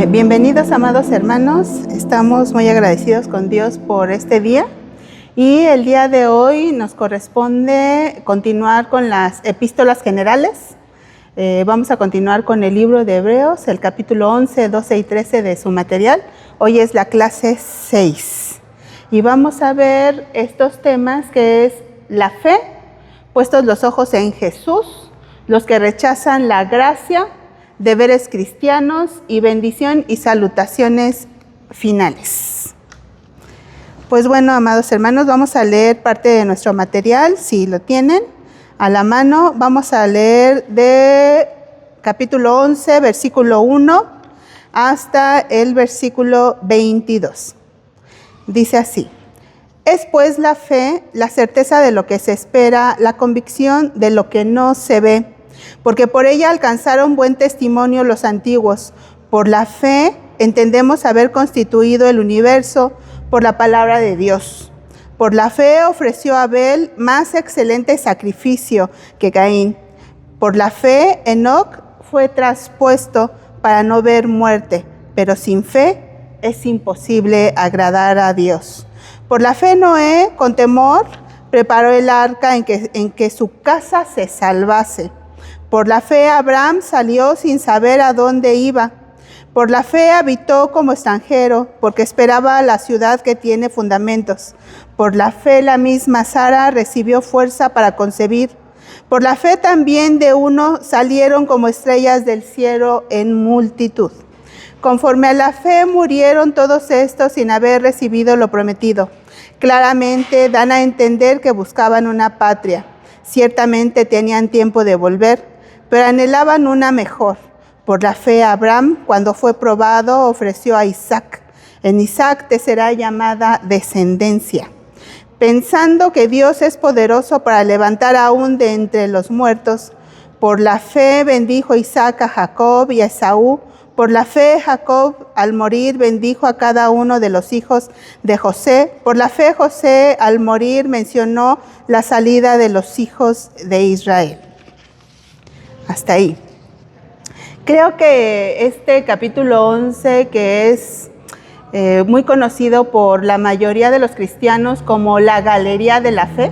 Bienvenidos, amados hermanos. Estamos muy agradecidos con Dios por este día. Y el día de hoy nos corresponde continuar con las epístolas generales. Vamos a continuar con el libro de Hebreos, el capítulo 11, 12 y 13 de su material. Hoy es la clase 6. Y vamos a ver estos temas que es la fe, puestos los ojos en Jesús, los que rechazan la gracia, deberes cristianos y bendición y salutaciones finales. Pues bueno, amados hermanos, vamos a leer parte de nuestro material, si lo tienen a la mano. Vamos a leer de capítulo 11, versículo 1 hasta el versículo 22. Dice así: es pues la fe, la certeza de lo que se espera, la convicción de lo que no se ve, porque por ella alcanzaron buen testimonio los antiguos. Por la fe entendemos haber constituido el universo por la palabra de Dios. Por la fe ofreció Abel más excelente sacrificio que Caín. Por la fe Enoc fue traspuesto para no ver muerte, pero sin fe es imposible agradar a Dios. Por la fe Noé, con temor, preparó el arca en que su casa se salvase. Por la fe Abraham salió sin saber a dónde iba. Por la fe habitó como extranjero, porque esperaba la ciudad que tiene fundamentos. Por la fe la misma Sara recibió fuerza para concebir. Por la fe también de uno salieron como estrellas del cielo en multitud. Conforme a la fe murieron todos estos sin haber recibido lo prometido. Claramente dan a entender que buscaban una patria. Ciertamente tenían tiempo de volver, pero anhelaban una mejor. Por la fe Abraham, cuando fue probado, ofreció a Isaac. En Isaac te será llamada descendencia, pensando que Dios es poderoso para levantar aún de entre los muertos. Por la fe bendijo Isaac a Jacob y a Esaú. Por la fe Jacob, al morir, bendijo a cada uno de los hijos de José. Por la fe José, al morir, mencionó la salida de los hijos de Israel. Hasta ahí. Creo que este capítulo 11, que es muy conocido por la mayoría de los cristianos como la Galería de la Fe,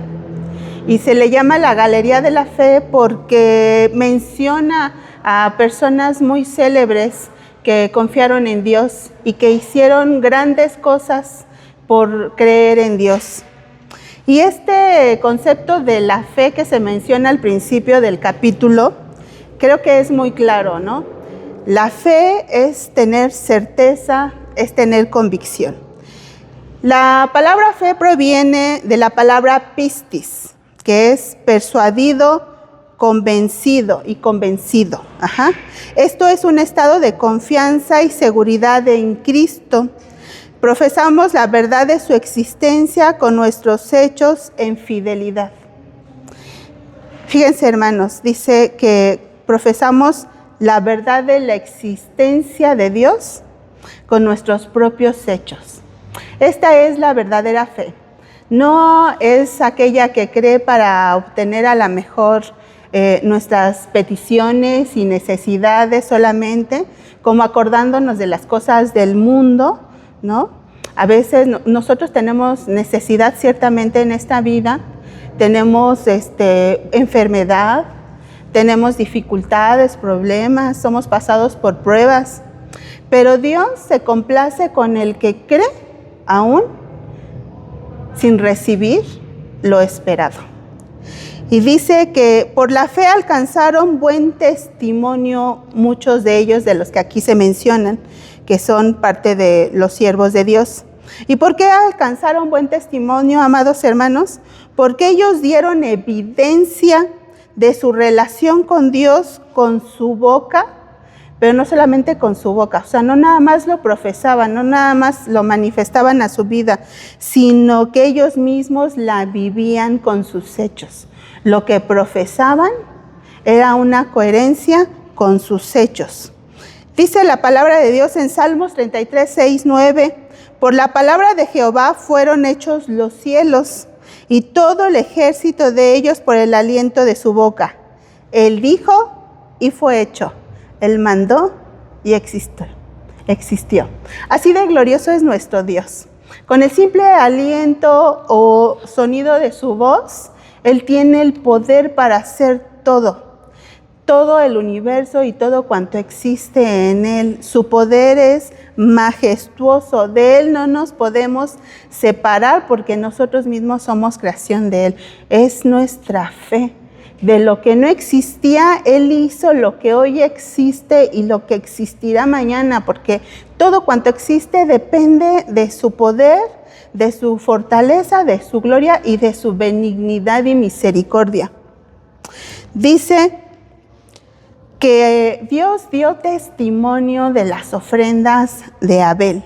y se le llama la Galería de la Fe porque menciona a personas muy célebres que confiaron en Dios y que hicieron grandes cosas por creer en Dios. Y este concepto de la fe que se menciona al principio del capítulo, creo que es muy claro, ¿no? La fe es tener certeza, es tener convicción. La palabra fe proviene de la palabra pistis, que es persuadido, convencido y convencido. Esto es un estado de confianza y seguridad en Cristo. Profesamos la verdad de su existencia con nuestros hechos en fidelidad. Fíjense, hermanos, dice que profesamos la verdad de la existencia de Dios con nuestros propios hechos. Esta es la verdadera fe. No es aquella que cree para obtener a la mejor nuestras peticiones y necesidades solamente, como acordándonos de las cosas del mundo, ¿no? A veces nosotros tenemos necesidad ciertamente en esta vida, tenemos enfermedad, tenemos dificultades, problemas, somos pasados por pruebas, pero Dios se complace con el que cree aún sin recibir lo esperado. Y dice que por la fe alcanzaron buen testimonio muchos de ellos, de los que aquí se mencionan, que son parte de los siervos de Dios. ¿Y por qué alcanzaron buen testimonio, amados hermanos? Porque ellos dieron evidencia de su relación con Dios con su boca, pero no solamente con su boca, o sea, no nada más lo profesaban, no nada más lo manifestaban a su vida, sino que ellos mismos la vivían con sus hechos. Lo que profesaban era una coherencia con sus hechos. Dice la palabra de Dios en Salmos 33, 6, 9, por la palabra de Jehová fueron hechos los cielos, y todo el ejército de ellos por el aliento de su boca. Él dijo y fue hecho. Él mandó y existió. existió. Así de glorioso es nuestro Dios. Con el simple aliento o sonido de su voz, Él tiene el poder para hacer todo el universo y todo cuanto existe en Él. Su poder es majestuoso. De Él no nos podemos separar porque nosotros mismos somos creación de Él. Es nuestra fe. De lo que no existía, Él hizo lo que hoy existe y lo que existirá mañana, porque todo cuanto existe depende de su poder, de su fortaleza, de su gloria y de su benignidad y misericordia. Dice que Dios dio testimonio de las ofrendas de Abel.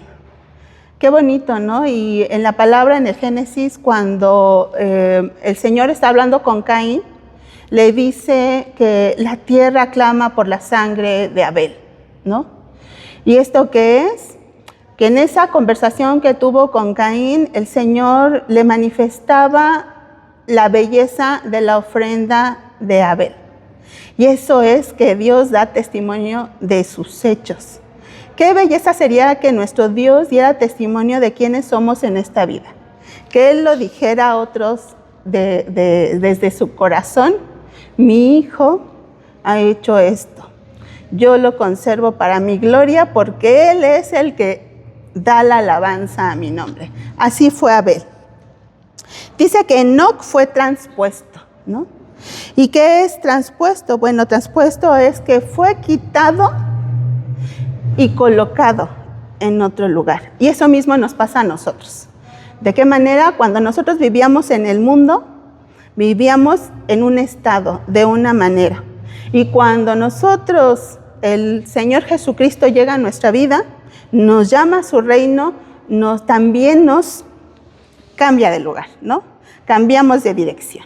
Qué bonito, ¿no? Y en la palabra en el Génesis, cuando el Señor está hablando con Caín, le dice que la tierra clama por la sangre de Abel, ¿no? ¿Y esto qué es? Que en esa conversación que tuvo con Caín, el Señor le manifestaba la belleza de la ofrenda de Abel. Y eso es que Dios da testimonio de sus hechos. Qué belleza sería que nuestro Dios diera testimonio de quiénes somos en esta vida. Que Él lo dijera a otros desde su corazón. Mi hijo ha hecho esto. Yo lo conservo para mi gloria porque Él es el que da la alabanza a mi nombre. Así fue Abel. Dice que Enoc fue transpuesto, ¿no? ¿Y qué es transpuesto? Bueno, transpuesto es que fue quitado y colocado en otro lugar. Y eso mismo nos pasa a nosotros. ¿De qué manera? Cuando nosotros vivíamos en el mundo, vivíamos en un estado, de una manera. Y cuando nosotros, el Señor Jesucristo llega a nuestra vida, nos llama a su reino, también nos cambia de lugar, ¿no? Cambiamos de dirección.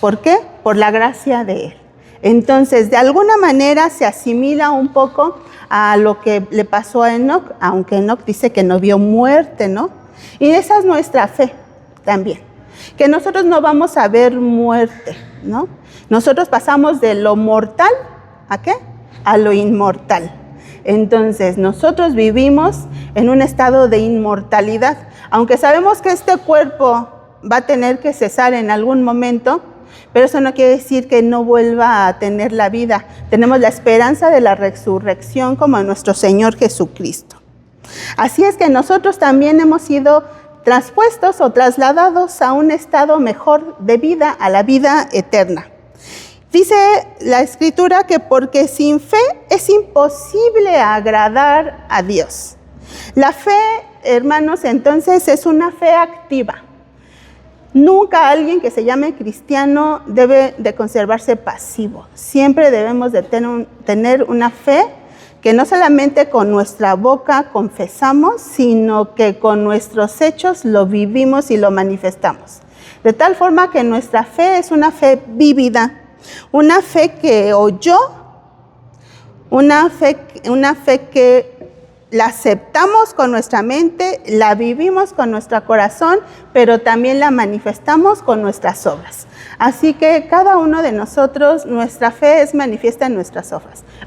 ¿Por qué? Por la gracia de Él. Entonces, de alguna manera se asimila un poco a lo que le pasó a Enoc, aunque Enoc dice que no vio muerte, ¿no? Y esa es nuestra fe también. Que nosotros no vamos a ver muerte, ¿no? Nosotros pasamos de lo mortal, ¿a qué? A lo inmortal. Entonces, nosotros vivimos en un estado de inmortalidad. Aunque sabemos que este cuerpo va a tener que cesar en algún momento, pero eso no quiere decir que no vuelva a tener la vida. Tenemos la esperanza de la resurrección como nuestro Señor Jesucristo. Así es que nosotros también hemos sido transpuestos o trasladados a un estado mejor de vida, a la vida eterna. Dice la Escritura que porque sin fe es imposible agradar a Dios. La fe, hermanos, entonces es una fe activa. Nunca alguien que se llame cristiano debe de conservarse pasivo. Siempre debemos de tener una fe que no solamente con nuestra boca confesamos, sino que con nuestros hechos lo vivimos y lo manifestamos. De tal forma que nuestra fe es una fe vívida, una fe que oyó, una fe que la aceptamos con nuestra mente, la vivimos con nuestro corazón, pero también la manifestamos con nuestras obras. Así que cada uno de nosotros, nuestra fe es manifiesta en nuestras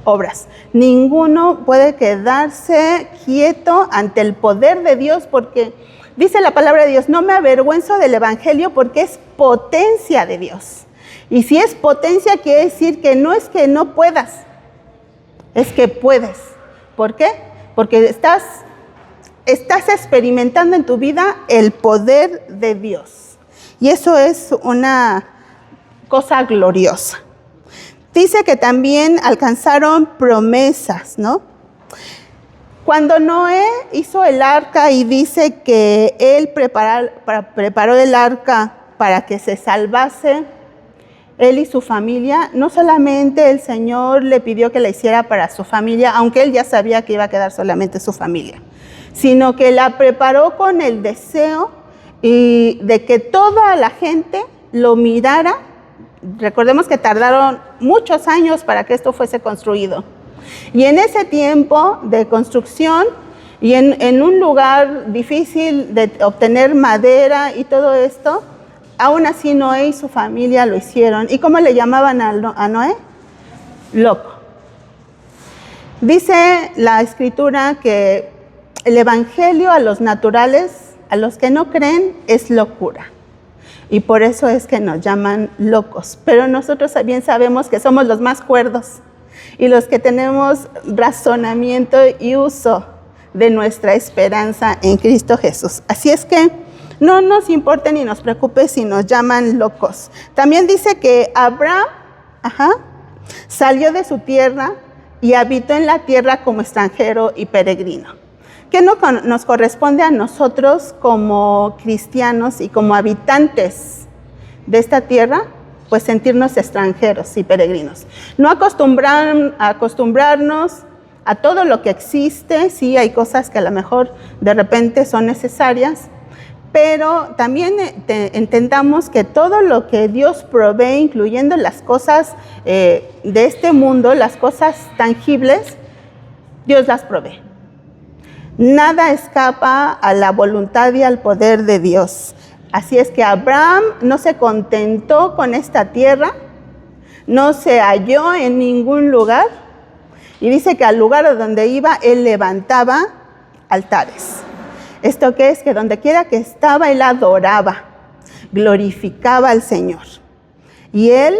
obras. Ninguno puede quedarse quieto ante el poder de Dios porque dice la palabra de Dios, no me avergüenzo del evangelio porque es potencia de Dios. Y si es potencia quiere decir que no es que no puedas, es que puedes. ¿Por qué? Porque estás experimentando en tu vida el poder de Dios. Y eso es una cosa gloriosa. Dice que también alcanzaron promesas, ¿no? Cuando Noé hizo el arca y dice que él preparó el arca para que se salvase él y su familia, no solamente el Señor le pidió que la hiciera para su familia, aunque él ya sabía que iba a quedar solamente su familia, sino que la preparó con el deseo de que toda la gente lo mirara. Recordemos que tardaron muchos años para que esto fuese construido. Y en ese tiempo de construcción y en un lugar difícil de obtener madera y todo esto, aún así Noé y su familia lo hicieron. ¿Y cómo le llamaban a Noé? Loco. Dice la Escritura que el evangelio a los naturales, a los que no creen, es locura. Y por eso es que nos llaman locos. Pero nosotros bien sabemos que somos los más cuerdos y los que tenemos razonamiento y uso de nuestra esperanza en Cristo Jesús. Así es que no nos importa ni nos preocupe si nos llaman locos. También dice que Abraham salió de su tierra y habitó en la tierra como extranjero y peregrino. ¿Qué nos corresponde a nosotros como cristianos y como habitantes de esta tierra? Pues sentirnos extranjeros y peregrinos. No acostumbrarnos a todo lo que existe. Sí, hay cosas que a lo mejor de repente son necesarias, pero también entendamos que todo lo que Dios provee, incluyendo las cosas de este mundo, las cosas tangibles, Dios las provee. Nada escapa a la voluntad y al poder de Dios. Así es que Abraham no se contentó con esta tierra, no se halló en ningún lugar, y dice que al lugar a donde iba, él levantaba altares. ¿Esto qué es? Que donde quiera que estaba, él adoraba, glorificaba al Señor. Y él,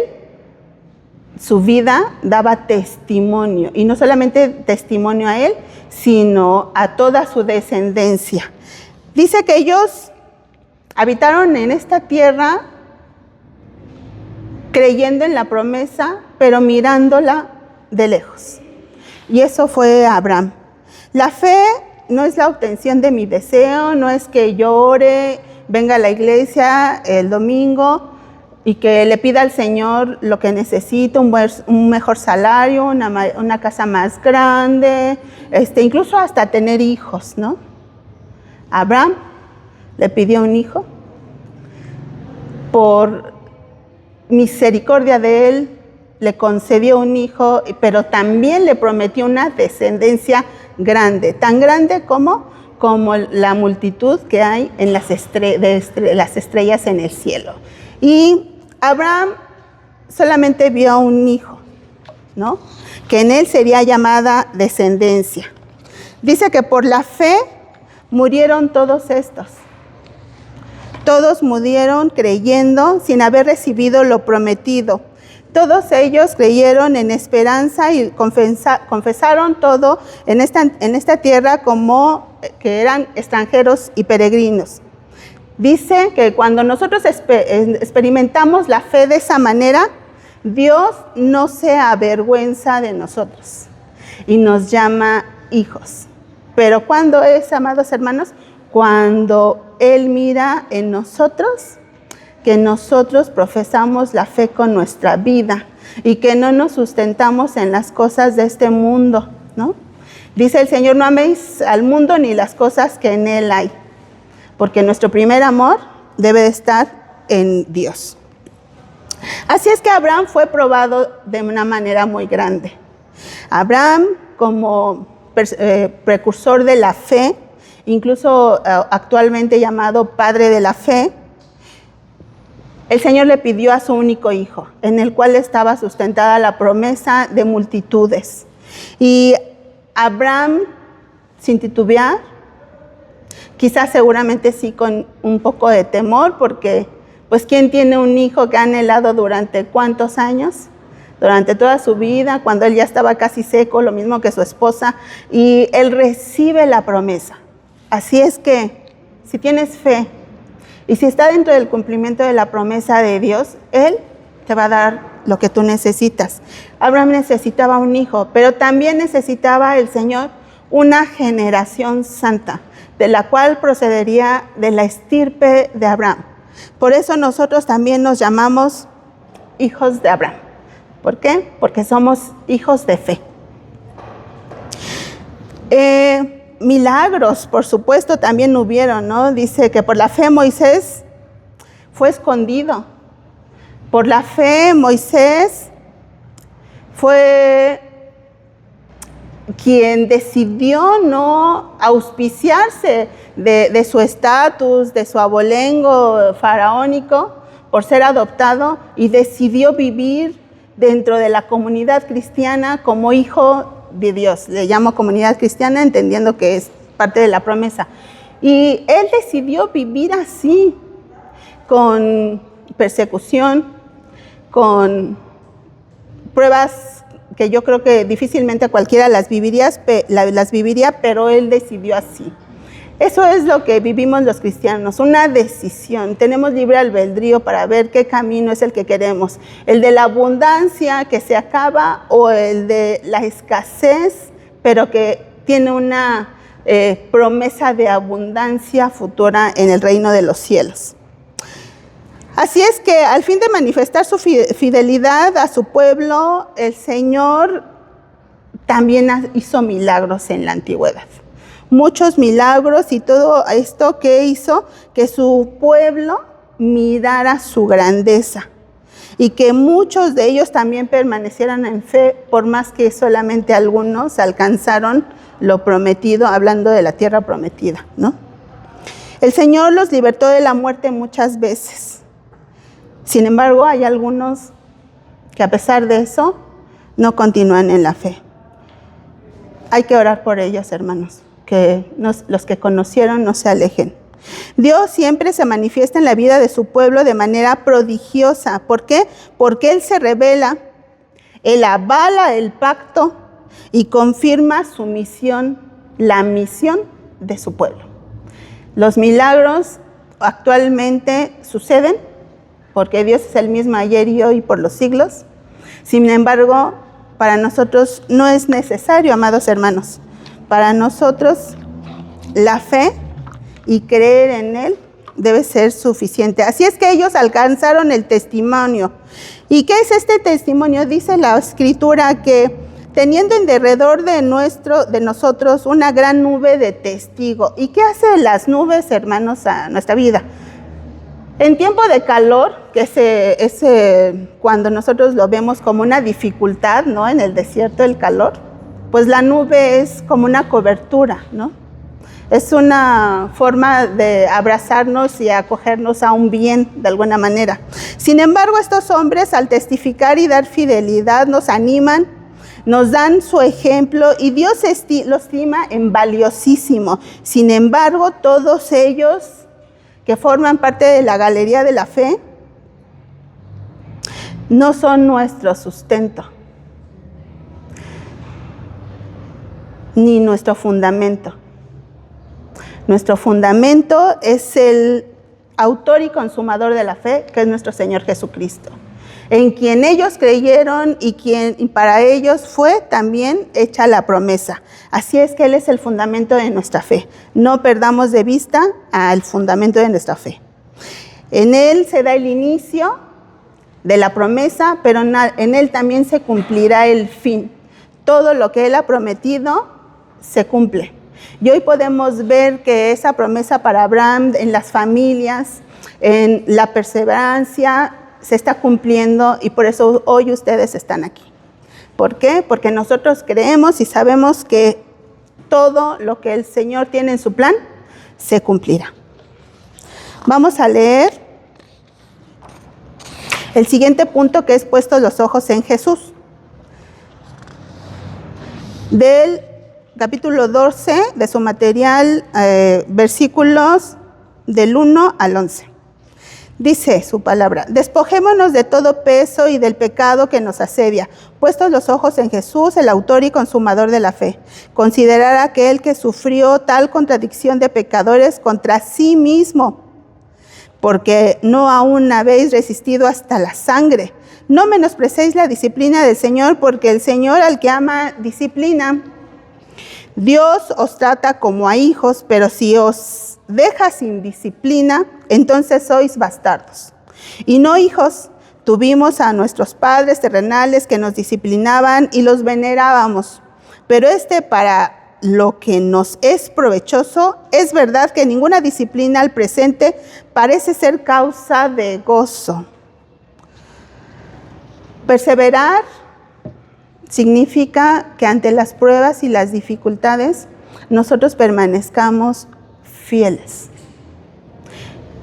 su vida daba testimonio, y no solamente testimonio a él, sino a toda su descendencia. Dice que ellos habitaron en esta tierra creyendo en la promesa, pero mirándola de lejos. Y eso fue Abraham. La fe no es la obtención de mi deseo, no es que yo ore, venga a la iglesia el domingo y que le pida al Señor lo que necesito, un mejor salario, una casa más grande, incluso hasta tener hijos, ¿no? Abraham le pidió un hijo. Por misericordia de él, le concedió un hijo, pero también le prometió una descendencia grande, tan grande como la multitud que hay en las estrellas en el cielo. Y Abraham solamente vio un hijo, ¿no? Que en él sería llamada descendencia. Dice que por la fe murieron todos estos. Todos murieron creyendo sin haber recibido lo prometido. Todos ellos creyeron en esperanza y confesaron todo en esta tierra como que eran extranjeros y peregrinos. Dice que cuando nosotros experimentamos la fe de esa manera, Dios no se avergüenza de nosotros y nos llama hijos. Pero ¿cuándo es, amados hermanos? Cuando Él mira en nosotros, que nosotros profesamos la fe con nuestra vida y que no nos sustentamos en las cosas de este mundo, ¿no? Dice el Señor, no améis al mundo ni las cosas que en él hay, porque nuestro primer amor debe de estar en Dios. Así es que Abraham fue probado de una manera muy grande. Abraham, como precursor de la fe, incluso actualmente llamado padre de la fe, el Señor le pidió a su único hijo, en el cual estaba sustentada la promesa de multitudes. Y Abraham, sin titubear, quizás seguramente sí con un poco de temor, porque pues ¿quién tiene un hijo que ha anhelado durante cuántos años? Durante toda su vida, cuando él ya estaba casi seco, lo mismo que su esposa, y él recibe la promesa. Así es que, si tienes fe, y si está dentro del cumplimiento de la promesa de Dios, Él te va a dar lo que tú necesitas. Abraham necesitaba un hijo, pero también necesitaba el Señor una generación santa, de la cual procedería de la estirpe de Abraham. Por eso nosotros también nos llamamos hijos de Abraham. ¿Por qué? Porque somos hijos de fe. Milagros, por supuesto, también hubieron, ¿no? Dice que por la fe Moisés fue escondido. Por la fe Moisés fue quien decidió no auspiciarse de su estatus, de su abolengo faraónico, por ser adoptado, y decidió vivir dentro de la comunidad cristiana como hijo de Dios. Le llamo comunidad cristiana entendiendo que es parte de la promesa. Y él decidió vivir así, con persecución, con pruebas que yo creo que difícilmente cualquiera las viviría, pero él decidió así. Eso es lo que vivimos los cristianos, una decisión. Tenemos libre albedrío para ver qué camino es el que queremos. El de la abundancia que se acaba o el de la escasez, pero que tiene una promesa de abundancia futura en el reino de los cielos. Así es que al fin de manifestar su fidelidad a su pueblo, el Señor también hizo milagros en la antigüedad. Muchos milagros, y todo esto que hizo que su pueblo mirara su grandeza y que muchos de ellos también permanecieran en fe, por más que solamente algunos alcanzaron lo prometido, hablando de la tierra prometida, ¿no? El Señor los libertó de la muerte muchas veces. Sin embargo, hay algunos que a pesar de eso no continúan en la fe. Hay que orar por ellos, hermanos, que los que conocieron no se alejen. Dios siempre se manifiesta en la vida de su pueblo de manera prodigiosa. ¿Por qué? Porque Él se revela, Él avala el pacto y confirma su misión, la misión de su pueblo. Los milagros actualmente suceden porque Dios es el mismo ayer y hoy por los siglos. Sin embargo, para nosotros no es necesario, amados hermanos. Para nosotros la fe y creer en Él debe ser suficiente. Así es que ellos alcanzaron el testimonio. ¿Y qué es este testimonio? Dice la Escritura que teniendo en derredor de nosotros una gran nube de testigo. ¿Y qué hacen las nubes, hermanos, a nuestra vida? En tiempo de calor, que es cuando nosotros lo vemos como una dificultad, ¿no? En el desierto, el calor, pues la nube es como una cobertura, ¿no? Es una forma de abrazarnos y acogernos a un bien de alguna manera. Sin embargo, estos hombres, al testificar y dar fidelidad, nos animan, nos dan su ejemplo y Dios lo estima en valiosísimo. Sin embargo, todos ellos que forman parte de la galería de la fe no son nuestro sustento ni nuestro fundamento. Nuestro fundamento es el autor y consumador de la fe, que es nuestro Señor Jesucristo, en quien ellos creyeron y para ellos fue también hecha la promesa. Así es que Él es el fundamento de nuestra fe. No perdamos de vista al fundamento de nuestra fe. En Él se da el inicio de la promesa, pero en Él también se cumplirá el fin. Todo lo que Él ha prometido se cumple. Y hoy podemos ver que esa promesa para Abraham en las familias, en la perseverancia, se está cumpliendo y por eso hoy ustedes están aquí. ¿Por qué? Porque nosotros creemos y sabemos que todo lo que el Señor tiene en su plan se cumplirá. Vamos a leer el siguiente punto, que es puestos los ojos en Jesús. Del capítulo 12 de su material, versículos del 1 al 11. Dice su palabra: despojémonos de todo peso y del pecado que nos asedia, puestos los ojos en Jesús, el autor y consumador de la fe. Considerar a aquel que sufrió tal contradicción de pecadores contra sí mismo, porque no aún habéis resistido hasta la sangre. No menosprecéis la disciplina del Señor, porque el Señor al que ama disciplina. Dios os trata como a hijos, pero si os deja sin disciplina, entonces sois bastardos. Y no hijos, tuvimos a nuestros padres terrenales que nos disciplinaban y los venerábamos. Pero para lo que nos es provechoso, es verdad que ninguna disciplina al presente parece ser causa de gozo. Perseverar significa que ante las pruebas y las dificultades, nosotros permanezcamos fieles.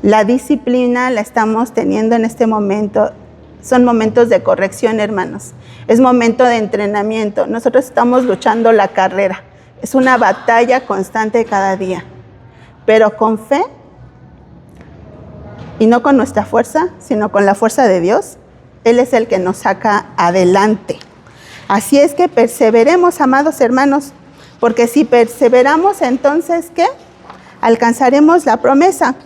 La disciplina la estamos teniendo en este momento. Son momentos de corrección, hermanos. Es momento de entrenamiento. Nosotros estamos luchando la carrera. Es una batalla constante cada día. Pero con fe, y no con nuestra fuerza, sino con la fuerza de Dios, Él es el que nos saca adelante. Así es que perseveremos, amados hermanos, porque si perseveramos, entonces, ¿qué? Alcanzaremos la promesa.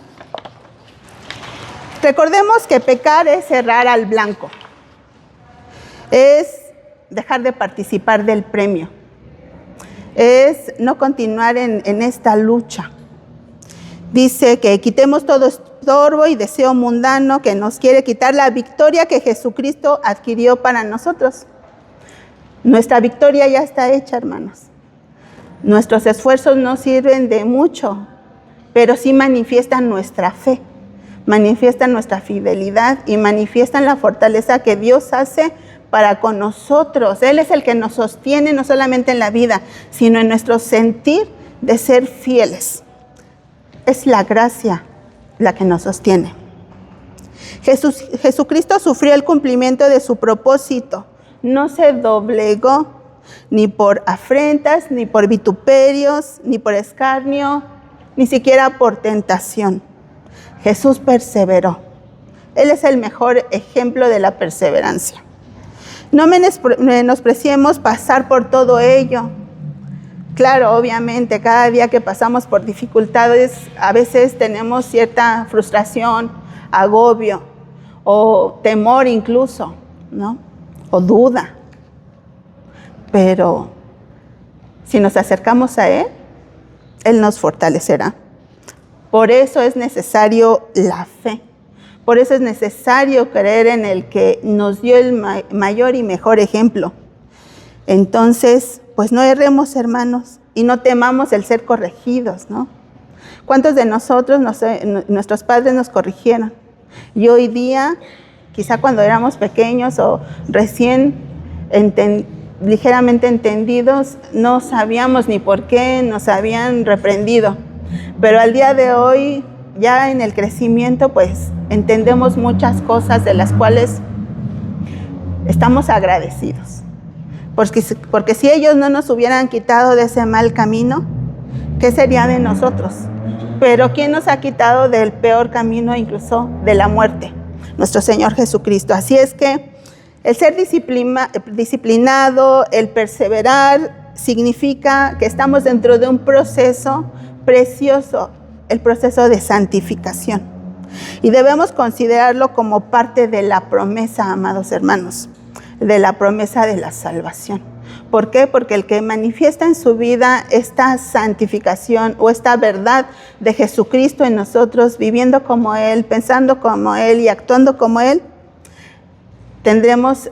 Recordemos que pecar es errar al blanco. Es dejar de participar del premio. Es no continuar en esta lucha. Dice que quitemos todo estorbo y deseo mundano que nos quiere quitar la victoria que Jesucristo adquirió para nosotros. Nuestra victoria ya está hecha, hermanos. Nuestros esfuerzos no sirven de mucho, pero sí manifiestan nuestra fe, manifiestan nuestra fidelidad y manifiestan la fortaleza que Dios hace para con nosotros. Él es el que nos sostiene no solamente en la vida, sino en nuestro sentir de ser fieles. Es la gracia la que nos sostiene. Jesucristo sufrió el cumplimiento de su propósito. No se doblegó ni por afrentas, ni por vituperios, ni por escarnio, ni siquiera por tentación. Jesús perseveró. Él es el mejor ejemplo de la perseverancia. No menospreciemos pasar por todo ello. Claro, obviamente, cada día que pasamos por dificultades, a veces tenemos cierta frustración, agobio o temor incluso, ¿no? O duda. Pero si nos acercamos a Él, Él nos fortalecerá. Por eso es necesario la fe. Por eso es necesario creer en el que nos dio el mayor y mejor ejemplo. Entonces, pues no erremos, hermanos, y no temamos el ser corregidos, ¿no? ¿Cuántos de nosotros, nuestros padres nos corrigieron? Y hoy día, quizá cuando éramos pequeños o recién ligeramente entendidos, no sabíamos ni por qué nos habían reprendido. Pero al día de hoy, ya en el crecimiento, pues entendemos muchas cosas de las cuales estamos agradecidos. Porque si ellos no nos hubieran quitado de ese mal camino, ¿qué sería de nosotros? Pero ¿quién nos ha quitado del peor camino, incluso de la muerte? Nuestro Señor Jesucristo. Así es que el ser disciplinado, el perseverar, significa que estamos dentro de un proceso precioso, el proceso de santificación. Y debemos considerarlo como parte de la promesa, amados hermanos, de la promesa de la salvación. ¿Por qué? Porque el que manifiesta en su vida esta santificación o esta verdad de Jesucristo en nosotros, viviendo como Él, pensando como Él y actuando como Él, tendremos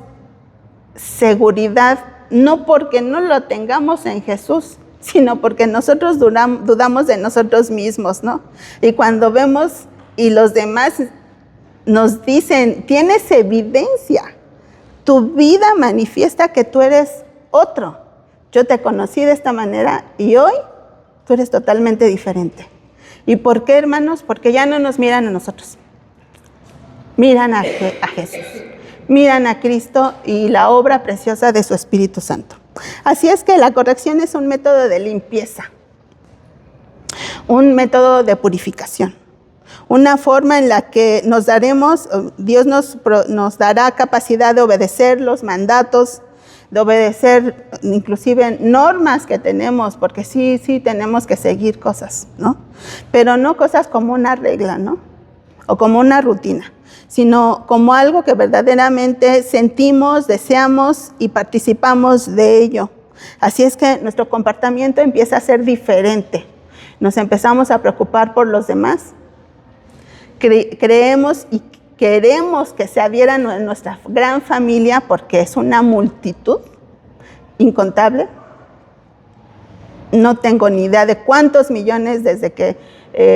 seguridad, no porque no lo tengamos en Jesús, sino porque nosotros dudamos de nosotros mismos, ¿no? Y cuando vemos y los demás nos dicen, tienes evidencia, tu vida manifiesta que tú eres otro. Yo te conocí de esta manera y hoy tú eres totalmente diferente. ¿Y por qué, hermanos? Porque ya no nos miran a nosotros. Miran a Jesús. Miran a Cristo y la obra preciosa de su Espíritu Santo. Así es que la corrección es un método de limpieza. Un método de purificación. Una forma en la que Dios nos dará capacidad de obedecer los mandatos, de obedecer inclusive normas que tenemos, porque sí tenemos que seguir cosas, ¿no? Pero no cosas como una regla, ¿no? O como una rutina, sino como algo que verdaderamente sentimos, deseamos y participamos de ello. Así es que nuestro comportamiento empieza a ser diferente. Nos empezamos a preocupar por los demás. Creemos y queremos que se adhieran a nuestra gran familia porque es una multitud incontable. No tengo ni idea de cuántos millones desde que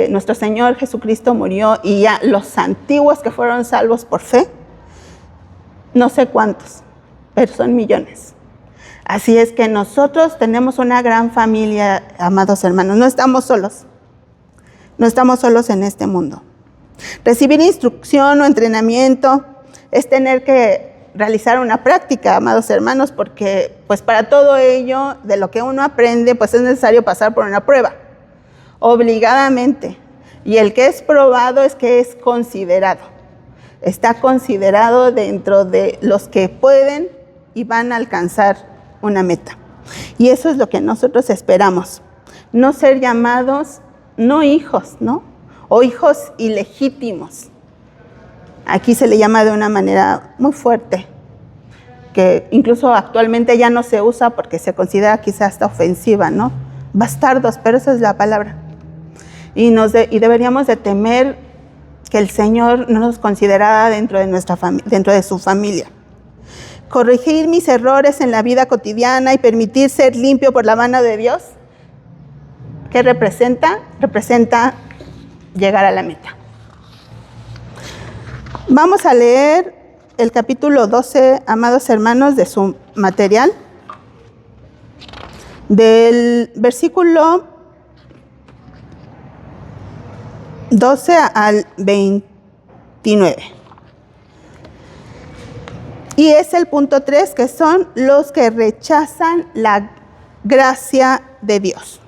nuestro Señor Jesucristo murió y ya los antiguos que fueron salvos por fe, no sé cuántos, pero son millones. Así es que nosotros tenemos una gran familia, amados hermanos. No estamos solos. No estamos solos en este mundo. Recibir instrucción o entrenamiento es tener que realizar una práctica, amados hermanos, porque pues para todo ello, de lo que uno aprende, pues es necesario pasar por una prueba, obligadamente. Y el que es probado es que es considerado. Está considerado dentro de los que pueden y van a alcanzar una meta. Y eso es lo que nosotros esperamos. No ser llamados, no hijos, ¿no? O hijos ilegítimos. Aquí se le llama de una manera muy fuerte, que incluso actualmente ya no se usa porque se considera quizás hasta ofensiva, ¿no? Bastardos, pero esa es la palabra. Y deberíamos de temer que el Señor no nos considerara dentro de su familia. Corregir mis errores en la vida cotidiana y permitir ser limpio por la mano de Dios, ¿qué representa? Representa llegar a la meta. Vamos a leer el capítulo 12, amados hermanos, de su material, del versículo 12 al 29. Y es el punto 3, que son los que rechazan la gracia de Dios.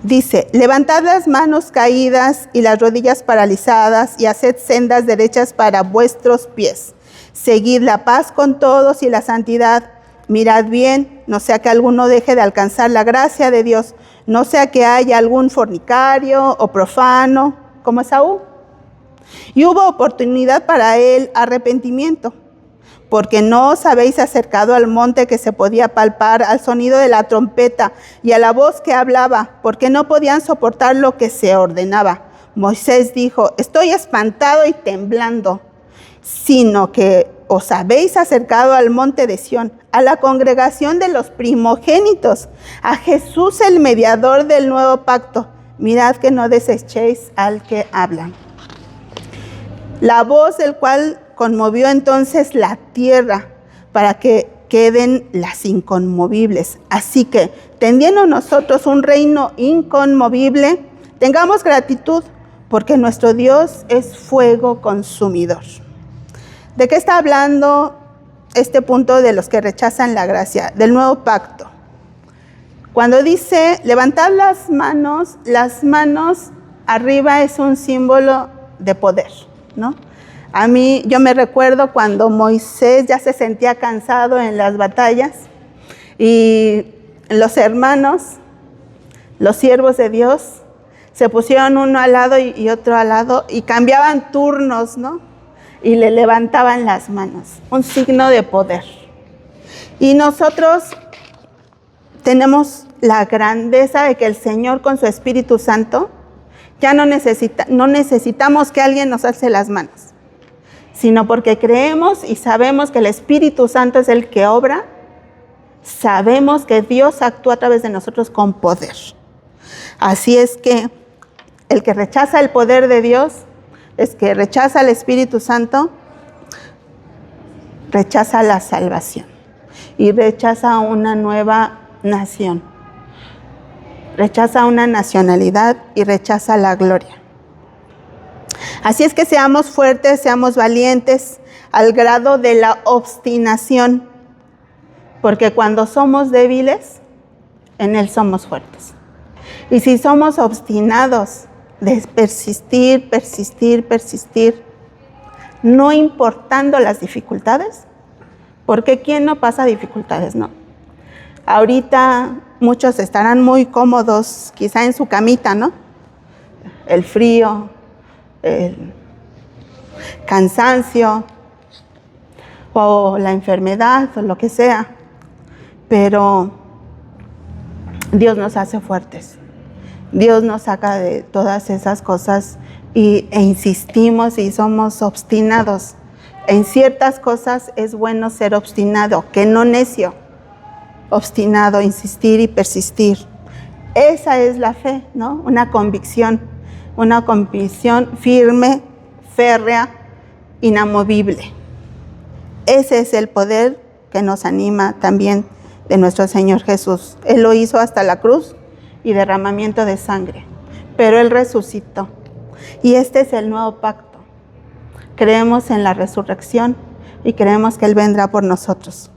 Dice: levantad las manos caídas y las rodillas paralizadas y haced sendas derechas para vuestros pies. Seguid la paz con todos y la santidad. Mirad bien, no sea que alguno deje de alcanzar la gracia de Dios, no sea que haya algún fornicario o profano, como Esaú. Y hubo oportunidad para él arrepentimiento, porque no os habéis acercado al monte que se podía palpar, al sonido de la trompeta y a la voz que hablaba, porque no podían soportar lo que se ordenaba. Moisés dijo: estoy espantado y temblando, sino que os habéis acercado al monte de Sión, a la congregación de los primogénitos, a Jesús el mediador del nuevo pacto. Mirad que no desechéis al que habla. La voz del cual conmovió entonces la tierra para que queden las inconmovibles. Así que, teniendo nosotros un reino inconmovible, tengamos gratitud, porque nuestro Dios es fuego consumidor. ¿De qué está hablando este punto de los que rechazan la gracia? Del nuevo pacto. Cuando dice levantad las manos arriba es un símbolo de poder, ¿no? Yo me recuerdo cuando Moisés ya se sentía cansado en las batallas y los hermanos, los siervos de Dios, se pusieron uno al lado y otro al lado y cambiaban turnos, ¿no? Y le levantaban las manos, un signo de poder. Y nosotros tenemos la grandeza de que el Señor con su Espíritu Santo ya no necesitamos que alguien nos alce las manos, sino porque creemos y sabemos que el Espíritu Santo es el que obra, sabemos que Dios actúa a través de nosotros con poder. Así es que el que rechaza el poder de Dios, es que rechaza al Espíritu Santo, rechaza la salvación y rechaza una nueva nación, rechaza una nacionalidad y rechaza la gloria. Así es que seamos fuertes, seamos valientes al grado de la obstinación, porque cuando somos débiles, en Él somos fuertes. Y si somos obstinados de persistir, no importando las dificultades, porque ¿quién no pasa dificultades, no? Ahorita muchos estarán muy cómodos, quizá en su camita, ¿no? El frío, el cansancio o la enfermedad o lo que sea, pero Dios nos hace fuertes. Dios nos saca de todas esas cosas e insistimos y somos obstinados. En ciertas cosas es bueno ser obstinado, que no necio. Obstinado, insistir y persistir. Esa es la fe, ¿no? Una convicción firme, férrea, inamovible. Ese es el poder que nos anima también de nuestro Señor Jesús. Él lo hizo hasta la cruz y derramamiento de sangre, pero Él resucitó. Y este es el nuevo pacto. Creemos en la resurrección, y creemos que Él vendrá por nosotros.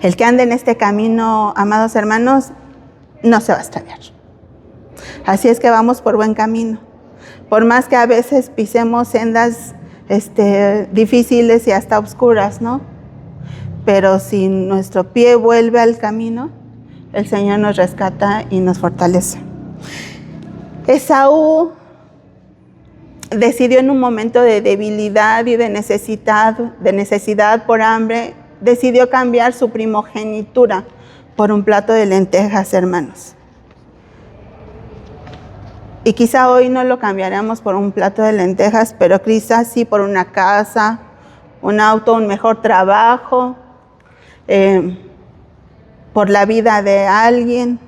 El que ande en este camino, amados hermanos, no se va a extraviar. Así es que vamos por buen camino. Por más que a veces pisemos sendas difíciles y hasta oscuras, ¿no? Pero si nuestro pie vuelve al camino, el Señor nos rescata y nos fortalece. Esaú decidió en un momento de debilidad y de necesidad por hambre, decidió cambiar su primogenitura por un plato de lentejas, hermanos. Y quizá hoy no lo cambiaremos por un plato de lentejas, pero quizás sí por una casa, un auto, un mejor trabajo, por la vida de alguien,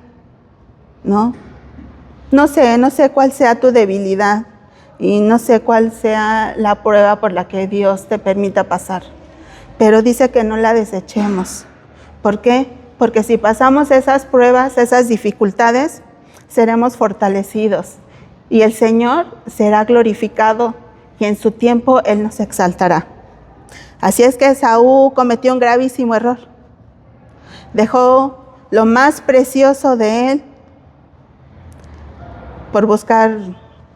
¿no? No sé cuál sea tu debilidad y no sé cuál sea la prueba por la que Dios te permita pasar. Pero dice que no la desechemos. ¿Por qué? Porque si pasamos esas pruebas, esas dificultades, seremos fortalecidos y el Señor será glorificado y en su tiempo Él nos exaltará. Así es que Esaú cometió un gravísimo error. Dejó lo más precioso de él por buscar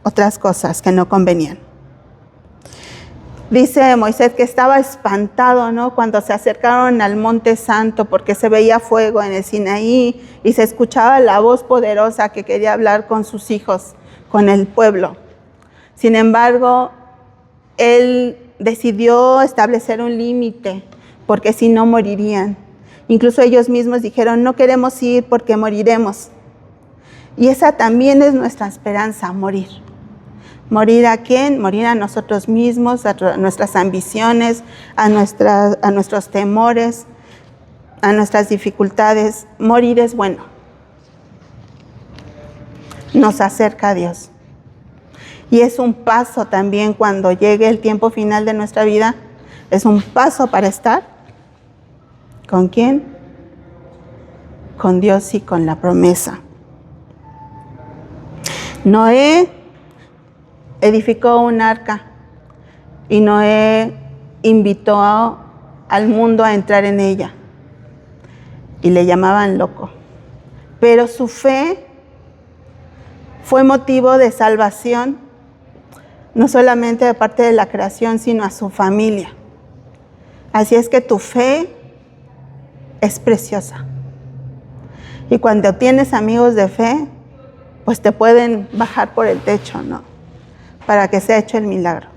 otras cosas que no convenían. Dice Moisés que estaba espantado, ¿no?, cuando se acercaron al Monte Santo, porque se veía fuego en el Sinaí y se escuchaba la voz poderosa que quería hablar con sus hijos, con el pueblo. Sin embargo, él decidió establecer un límite, porque si no morirían. Incluso ellos mismos dijeron, no queremos ir porque moriremos. Y esa también es nuestra esperanza, morir. ¿Morir a quién? Morir a nosotros mismos, a nuestras ambiciones, a nuestros temores, a nuestras dificultades. Morir es bueno. Nos acerca a Dios. Y es un paso también cuando llegue el tiempo final de nuestra vida. Es un paso para estar. ¿Con quién? Con Dios y con la promesa. Noé edificó un arca y Noé invitó al mundo a entrar en ella y le llamaban loco. Pero su fe fue motivo de salvación, no solamente de parte de la creación, sino a su familia. Así es que tu fe es preciosa. Y cuando tienes amigos de fe, pues te pueden bajar por el techo, ¿no?, para que sea hecho el milagro.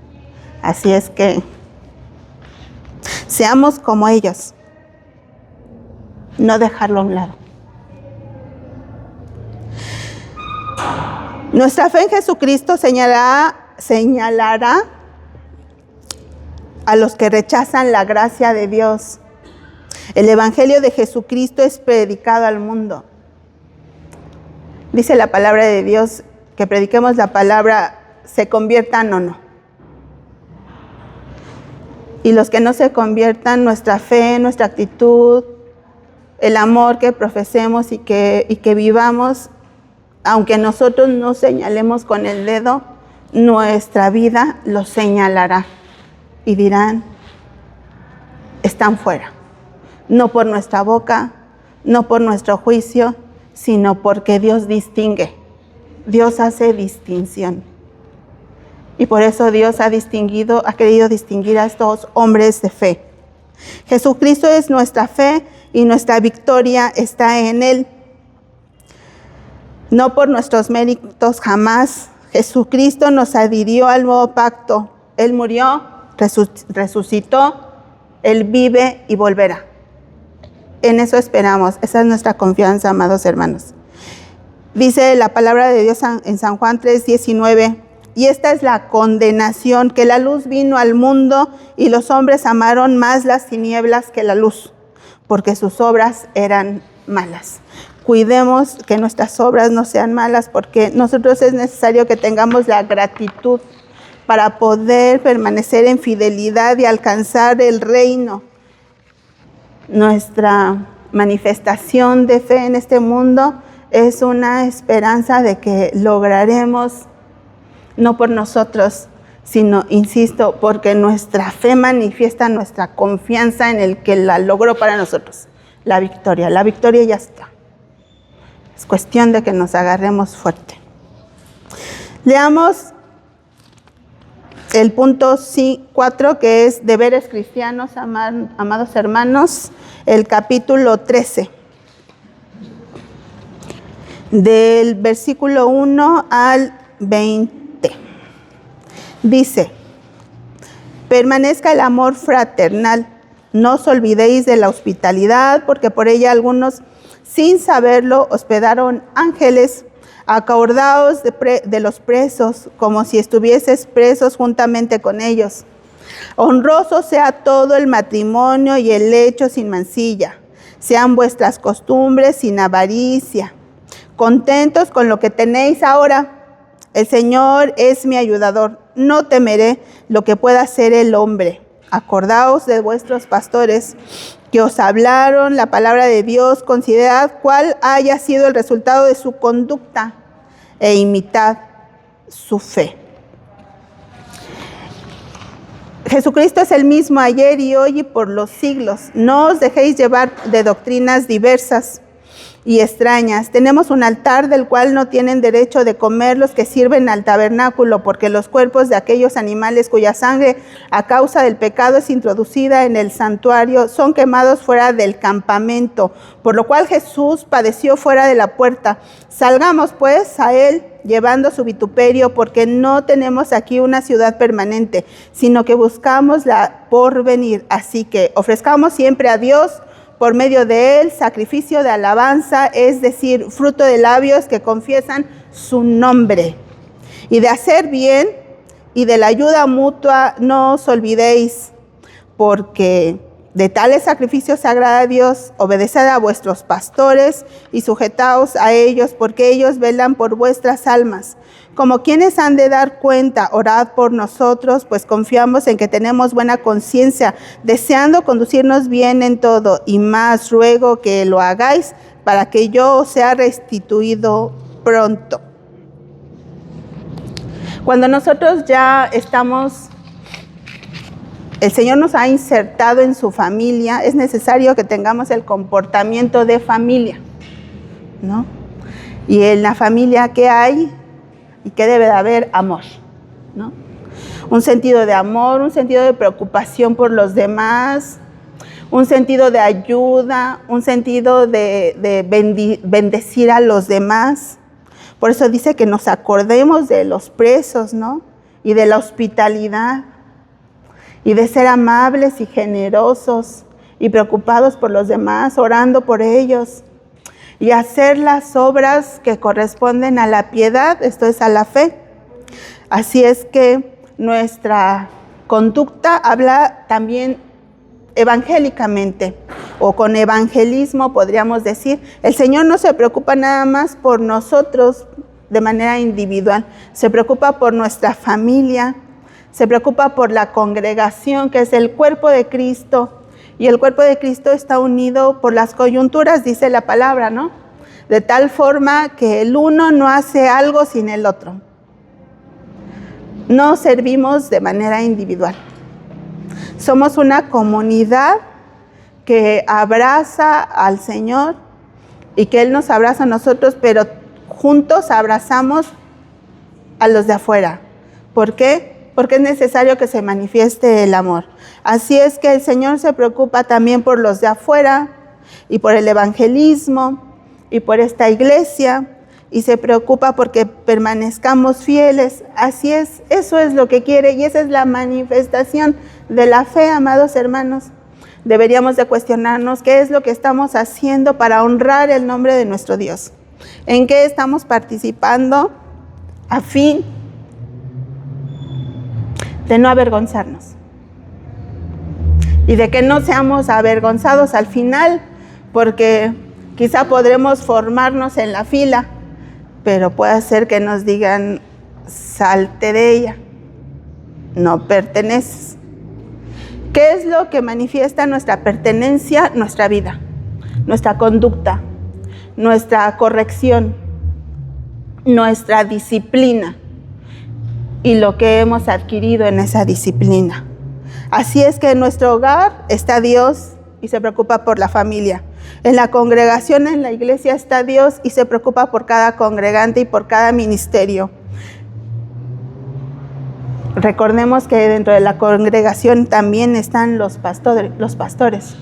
Así es que seamos como ellos, no dejarlo a un lado. Nuestra fe en Jesucristo señalará a los que rechazan la gracia de Dios. El Evangelio de Jesucristo es predicado al mundo. Dice la palabra de Dios que prediquemos la palabra, se conviertan o no. Y los que no se conviertan, nuestra fe, nuestra actitud, el amor que profesemos y que vivamos, aunque nosotros no señalemos con el dedo, nuestra vida los señalará y dirán, están fuera. No por nuestra boca, no por nuestro juicio, sino porque Dios distingue. Dios hace distinción. Y por eso Dios ha querido distinguir a estos hombres de fe. Jesucristo es nuestra fe y nuestra victoria está en Él. No por nuestros méritos jamás. Jesucristo nos adhirió al nuevo pacto. Él murió, resucitó, Él vive y volverá. En eso esperamos. Esa es nuestra confianza, amados hermanos. Dice la palabra de Dios en San Juan 3:19. Y esta es la condenación, que la luz vino al mundo y los hombres amaron más las tinieblas que la luz, porque sus obras eran malas. Cuidemos que nuestras obras no sean malas, porque nosotros es necesario que tengamos la gratitud para poder permanecer en fidelidad y alcanzar el reino. Nuestra manifestación de fe en este mundo es una esperanza de que lograremos, no por nosotros, sino, insisto, porque nuestra fe manifiesta nuestra confianza en el que la logró para nosotros. La victoria ya está. Es cuestión de que nos agarremos fuerte. Leamos el punto 4, que es deberes cristianos, amados hermanos, el capítulo 13. Del versículo 1 al 20. Dice: permanezca el amor fraternal, no os olvidéis de la hospitalidad, porque por ella algunos, sin saberlo, hospedaron ángeles. Acordaos de los presos, como si estuvieses presos juntamente con ellos. Honroso sea todo el matrimonio y el lecho sin mancilla. Sean vuestras costumbres sin avaricia. Contentos con lo que tenéis ahora. El Señor es mi ayudador. No temeré lo que pueda hacer el hombre. Acordaos de vuestros pastores que os hablaron la palabra de Dios. Considerad cuál haya sido el resultado de su conducta e imitad su fe. Jesucristo es el mismo ayer y hoy y por los siglos. No os dejéis llevar de doctrinas diversas y extrañas. Tenemos un altar del cual no tienen derecho de comer los que sirven al tabernáculo, porque los cuerpos de aquellos animales cuya sangre a causa del pecado es introducida en el santuario son quemados fuera del campamento, por lo cual Jesús padeció fuera de la puerta. Salgamos pues a él llevando su vituperio, porque no tenemos aquí una ciudad permanente, sino que buscamos la porvenir. Así que ofrezcamos siempre a Dios por medio de él sacrificio de alabanza, es decir, fruto de labios que confiesan su nombre. Y de hacer bien y de la ayuda mutua no os olvidéis, porque de tales sacrificios se agrada a Dios. Obedeced a vuestros pastores y sujetaos a ellos, porque ellos velan por vuestras almas. Como quienes han de dar cuenta, orad por nosotros, pues confiamos en que tenemos buena conciencia, deseando conducirnos bien en todo. Y más ruego que lo hagáis, para que yo os sea restituido pronto. Cuando nosotros ya estamos, el Señor nos ha insertado en su familia, es necesario que tengamos el comportamiento de familia, ¿no? Y en la familia, ¿qué hay? Y que debe de haber amor, ¿no? Un sentido de amor, un sentido de preocupación por los demás, un sentido de ayuda, un sentido de bendecir a los demás. Por eso dice que nos acordemos de los presos, ¿no? Y de la hospitalidad, y de ser amables y generosos y preocupados por los demás, orando por ellos. Y hacer las obras que corresponden a la piedad, esto es a la fe. Así es que nuestra conducta habla también evangélicamente, o con evangelismo podríamos decir. El Señor no se preocupa nada más por nosotros de manera individual, se preocupa por nuestra familia, se preocupa por la congregación, que es el cuerpo de Cristo. Y el cuerpo de Cristo está unido por las coyunturas, dice la palabra, ¿no? De tal forma que el uno no hace algo sin el otro. No servimos de manera individual. Somos una comunidad que abraza al Señor y que Él nos abraza a nosotros, pero juntos abrazamos a los de afuera. ¿Por qué? Porque es necesario que se manifieste el amor. Así es que el Señor se preocupa también por los de afuera y por el evangelismo y por esta iglesia, y se preocupa porque permanezcamos fieles. Así es, eso es lo que quiere, y esa es la manifestación de la fe, amados hermanos. Deberíamos de cuestionarnos qué es lo que estamos haciendo para honrar el nombre de nuestro Dios. ¿En qué estamos participando a fin de no avergonzarnos? Y de que no seamos avergonzados al final, porque quizá podremos formarnos en la fila, pero puede ser que nos digan, salte de ella, no perteneces. ¿Qué es lo que manifiesta nuestra pertenencia? Nuestra vida, nuestra conducta, nuestra corrección, nuestra disciplina. y lo que hemos adquirido en esa disciplina. Así es que en nuestro hogar está Dios y se preocupa por la familia. En la congregación, en la iglesia, está Dios y se preocupa por cada congregante y por cada ministerio. Recordemos que dentro de la congregación también están los pastores,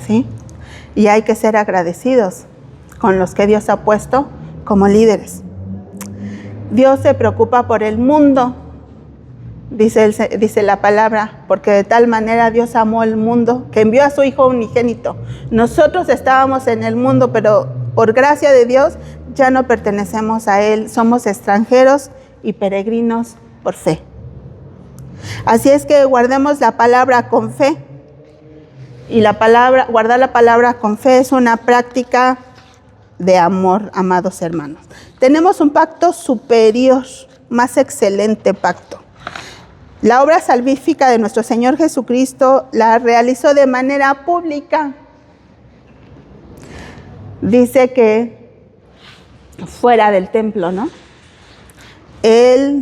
¿sí? Y hay que ser agradecidos con los que Dios ha puesto como líderes. Dios se preocupa por el mundo, dice la palabra, porque de tal manera Dios amó el mundo que envió a su Hijo unigénito. Nosotros estábamos en el mundo, pero por gracia de Dios ya no pertenecemos a Él. Somos extranjeros y peregrinos por fe. Así es que guardemos la palabra con fe. Y guardar la palabra con fe es una práctica de amor, amados hermanos. Tenemos un pacto superior, más excelente pacto. La obra salvífica de nuestro Señor Jesucristo la realizó de manera pública. Dice que fuera del templo, ¿no?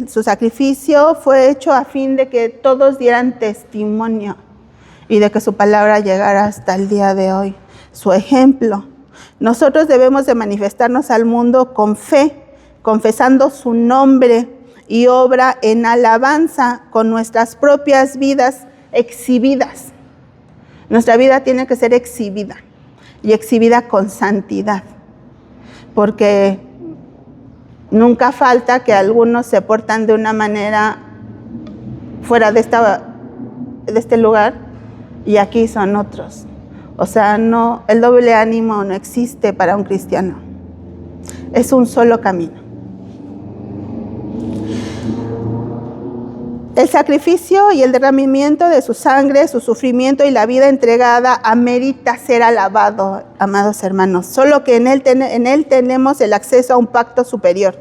Su sacrificio fue hecho a fin de que todos dieran testimonio y de que su palabra llegara hasta el día de hoy. Su ejemplo. Nosotros debemos de manifestarnos al mundo con fe, confesando su nombre y obra en alabanza con nuestras propias vidas exhibidas. Nuestra vida tiene que ser exhibida y exhibida con santidad, porque nunca falta que algunos se portan de una manera fuera de este lugar y aquí son otros. O sea, no, el doble ánimo no existe para un cristiano. Es un solo camino. El sacrificio y el derramamiento de su sangre, su sufrimiento y la vida entregada amerita ser alabado, amados hermanos. Solo que en él tenemos el acceso a un pacto superior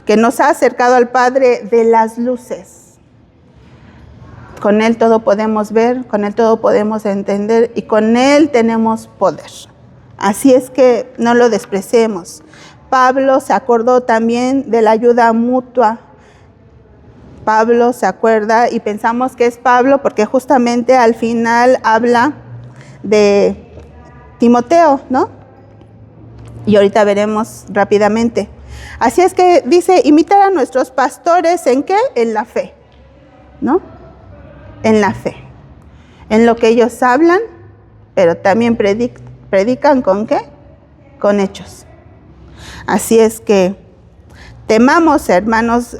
que nos ha acercado al Padre de las luces. Con Él todo podemos ver, con Él todo podemos entender y con Él tenemos poder. Así es que no lo despreciemos. Pablo se acordó también de la ayuda mutua. Pablo se acuerda y pensamos que es Pablo porque justamente al final habla de Timoteo, ¿no? Y ahorita veremos rápidamente. Así es que dice, imitar a nuestros pastores, ¿en qué? En la fe, ¿no? En la fe. En lo que ellos hablan, pero también predican ¿con qué? Con hechos. Así es que temamos, hermanos,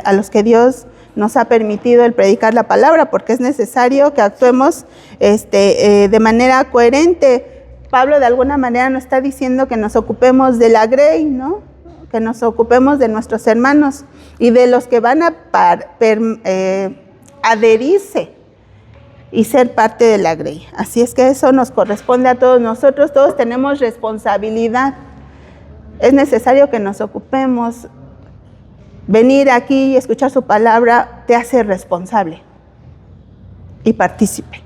a los que Dios nos ha permitido el predicar la palabra, porque es necesario que actuemos de manera coherente. Pablo de alguna manera nos está diciendo que nos ocupemos de la grey, ¿no? Que nos ocupemos de nuestros hermanos y de los que van a adherirse y ser parte de la grey. Así es que eso nos corresponde a todos nosotros, todos tenemos responsabilidad. Es necesario que nos ocupemos. Venir aquí y escuchar su palabra te hace responsable y partícipe.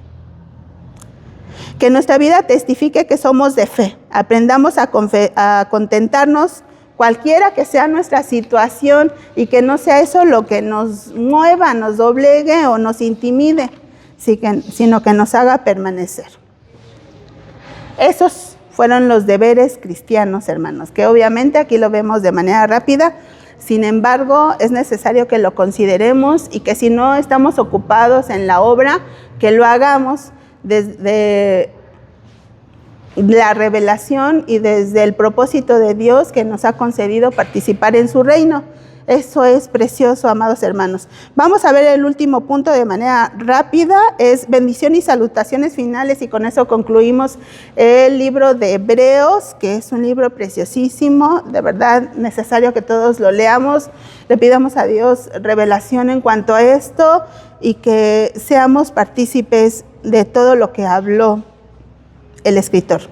Que nuestra vida testifique que somos de fe. Aprendamos a contentarnos cualquiera que sea nuestra situación y que no sea eso lo que nos mueva, nos doblegue o nos intimide, sino que nos haga permanecer. Esos fueron los deberes cristianos, hermanos, que obviamente aquí lo vemos de manera rápida. Sin embargo, es necesario que lo consideremos y que si no estamos ocupados en la obra, que lo hagamos desde la revelación y desde el propósito de Dios que nos ha concedido participar en su reino. Eso es precioso, amados hermanos. Vamos a ver el último punto de manera rápida, es bendición y salutaciones finales, y con eso concluimos el libro de Hebreos, que es un libro preciosísimo, de verdad necesario que todos lo leamos. Le pidamos a Dios revelación en cuanto a esto y que seamos partícipes de todo lo que habló el escritor.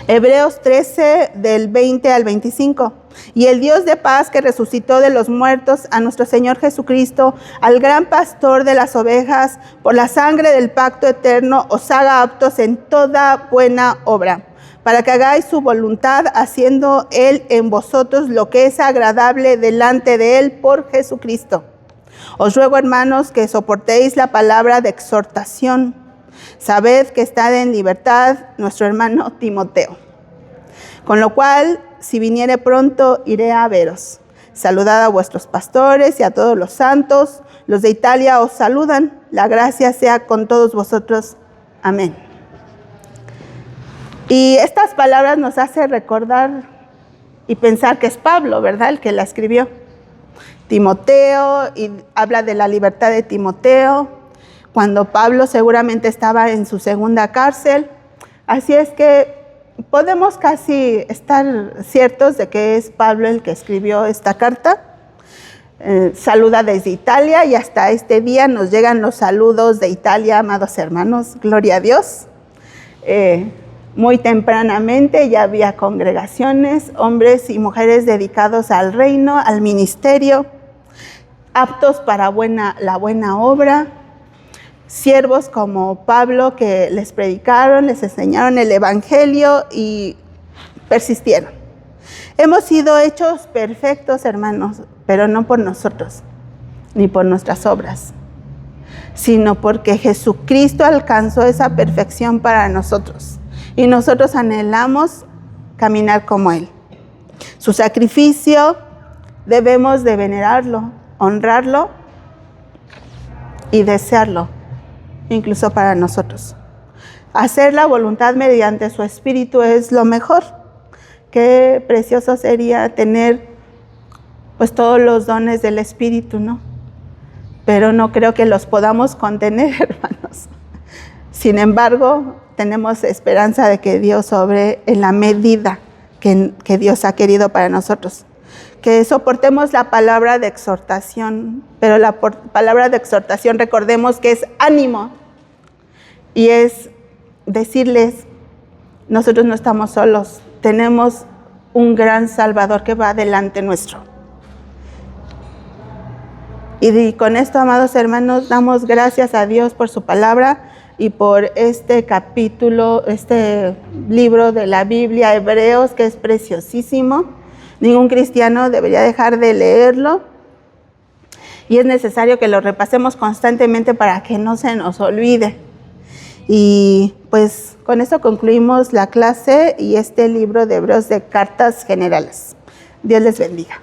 Hebreos 13, del 20 al 25. Y el Dios de paz que resucitó de los muertos a nuestro Señor Jesucristo, al gran pastor de las ovejas, por la sangre del pacto eterno, os haga aptos en toda buena obra, para que hagáis su voluntad, haciendo Él en vosotros lo que es agradable delante de Él por Jesucristo. Os ruego, hermanos, que soportéis la palabra de exhortación. Sabed que está en libertad nuestro hermano Timoteo, con lo cual, si viniere pronto, iré a veros. Saludad a vuestros pastores y a todos los santos. Los de Italia os saludan. La gracia sea con todos vosotros. Amén. Y estas palabras nos hacen recordar y pensar que es Pablo, ¿verdad?, el que la escribió. Timoteo, y habla de la libertad de Timoteo, cuando Pablo seguramente estaba en su segunda cárcel. Así es que podemos casi estar ciertos de que es Pablo el que escribió esta carta. Saluda desde Italia y hasta este día nos llegan los saludos de Italia, amados hermanos, gloria a Dios. Muy tempranamente ya había congregaciones, hombres y mujeres dedicados al reino, al ministerio, aptos para la buena obra. Siervos como Pablo que les predicaron, les enseñaron el evangelio y persistieron. Hemos sido hechos perfectos, hermanos, pero no por nosotros, ni por nuestras obras, sino porque Jesucristo alcanzó esa perfección para nosotros y nosotros anhelamos caminar como Él. Su sacrificio debemos de venerarlo, honrarlo y desearlo. Incluso para nosotros. Hacer la voluntad mediante su Espíritu es lo mejor. Qué precioso sería tener pues todos los dones del Espíritu, ¿no? Pero no creo que los podamos contener, hermanos. Sin embargo, tenemos esperanza de que Dios obre en la medida que Dios ha querido para nosotros. Que soportemos la palabra de exhortación, pero la palabra de exhortación, recordemos que es ánimo. Y es decirles, nosotros no estamos solos, tenemos un gran Salvador que va delante nuestro. Y con esto, amados hermanos, damos gracias a Dios por su palabra y por este capítulo, este libro de la Biblia, Hebreos, que es preciosísimo. Ningún cristiano debería dejar de leerlo. Y es necesario que lo repasemos constantemente para que no se nos olvide. Y pues con esto concluimos la clase y este libro de Hebreos de Cartas Generales. Dios les bendiga.